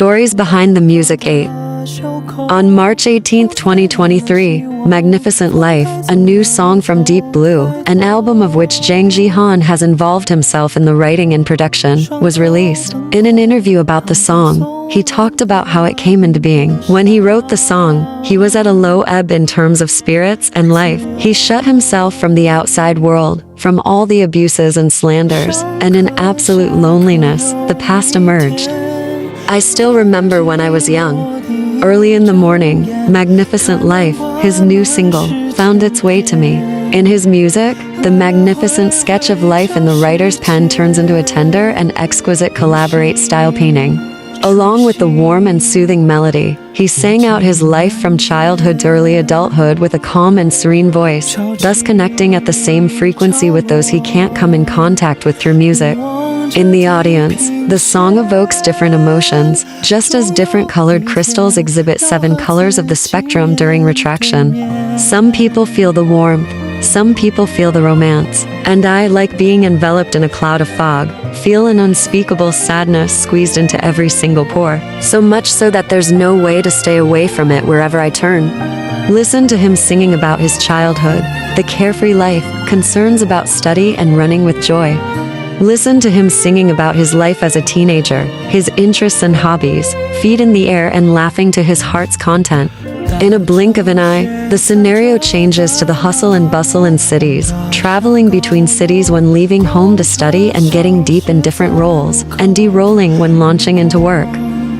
Stories behind the music 8. On March 18, 2023, Magnificent Life, a new song from Deep Blue, an album of which Zhang Zhehan has involved himself in the writing and production, was released. In an interview about the song, he talked about how it came into being. When he wrote the song, he was at a low ebb in terms of spirits and life. He shut himself from the outside world, from all the abuses and slanders, and in absolute loneliness, the past emerged. I still remember when I was young. Early in the morning, Magnificent Life, his new single, found its way to me. In his music, the magnificent sketch of life in the writer's pen turns into a tender and exquisite collaborate style painting. Along with the warm and soothing melody, he sang out his life from childhood to early adulthood with a calm and serene voice, thus connecting at the same frequency with those he can't come in contact with through music. In the audience, the song evokes different emotions, just as different colored crystals exhibit 7 colors of the spectrum during retraction. Some people feel the warmth, some people feel the romance, and I, like being enveloped in a cloud of fog, feel an unspeakable sadness squeezed into every single pore, so much so that there's no way to stay away from it wherever I turn. Listen to him singing about his childhood, the carefree life, concerns about study and running with joy. Listen to him singing about his life as a teenager, his interests and hobbies, feet in the air and laughing to his heart's content. In a blink of an eye, the scenario changes to the hustle and bustle in cities, traveling between cities when leaving home to study and getting deep in different roles, and de-rolling when launching into work.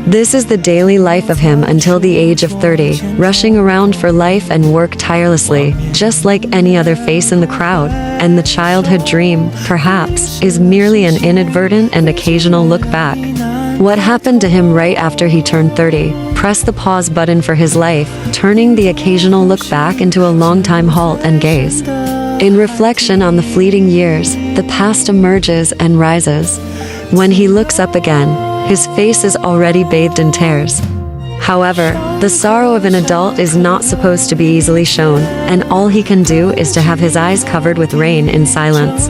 This is the daily life of him until the age of 30, rushing around for life and work tirelessly, just like any other face in the crowd, and the childhood dream, perhaps, is merely an inadvertent and occasional look back. What happened to him right after he turned 30? Press the pause button for his life, turning the occasional look back into a long-time halt and gaze. In reflection on the fleeting years, the past emerges and rises. When he looks up again, his face is already bathed in tears. However, the sorrow of an adult is not supposed to be easily shown, and all he can do is to have his eyes covered with rain in silence.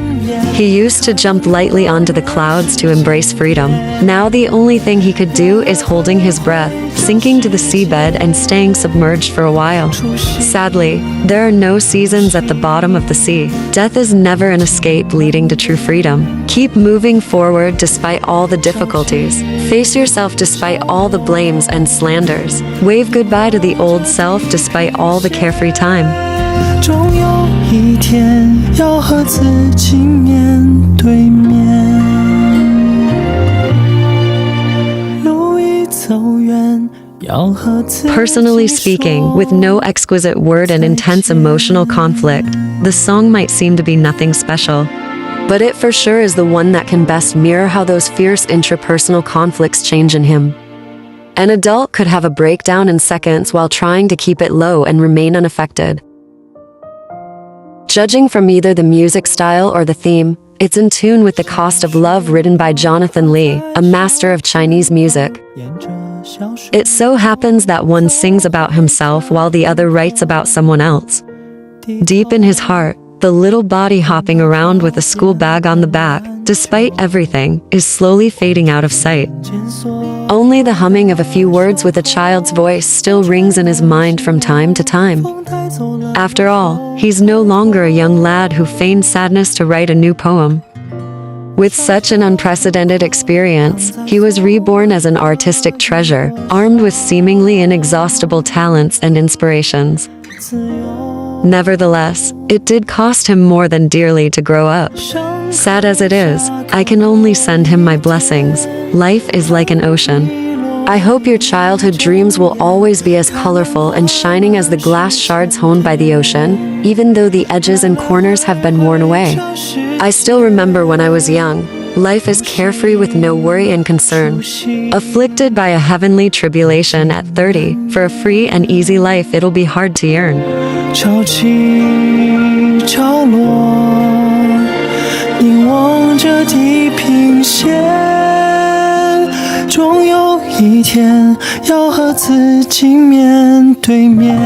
He used to jump lightly onto the clouds to embrace freedom. Now the only thing he could do is holding his breath, sinking to the seabed and staying submerged for a while. Sadly, there are no seasons at the bottom of the sea. Death is never an escape leading to true freedom. Keep moving forward despite all the difficulties. Face yourself despite all the blames and slanders. Wave goodbye to the old self despite all the carefree time. 终有一天要和自己面对面，路已走远，要和自己说。 Personally speaking, with no exquisite word and intense emotional conflict, the song might seem to be nothing special. But it for sure is the one that can best mirror how those fierce intrapersonal conflicts change in him. An adult could have a breakdown in seconds while trying to keep it low and remain unaffected. Judging from either the music style or the theme, it's in tune with The Cost of Love written by Jonathan Lee, a master of Chinese music. It so happens that one sings about himself while the other writes about someone else. Deep in his heart, the little body hopping around with a school bag on the back, despite everything, is slowly fading out of sight. Only the humming of a few words with a child's voice still rings in his mind from time to time. After all, he's no longer a young lad who feigned sadness to write a new poem. With such an unprecedented experience, he was reborn as an artistic treasure, armed with seemingly inexhaustible talents and inspirations. Nevertheless, it did cost him more than dearly to grow up. Sad as it is, I can only send him my blessings. Life is like an ocean. I hope your childhood dreams will always be as colorful and shining as the glass shards honed by the ocean, even though the edges and corners have been worn away. I still remember when I was young. Life is carefree with no worry and concern. Afflicted by a heavenly tribulation at 30, for a free and easy life it'll be hard to yearn. 潮起潮落，凝望着地平线，终有一天要和自己面对面。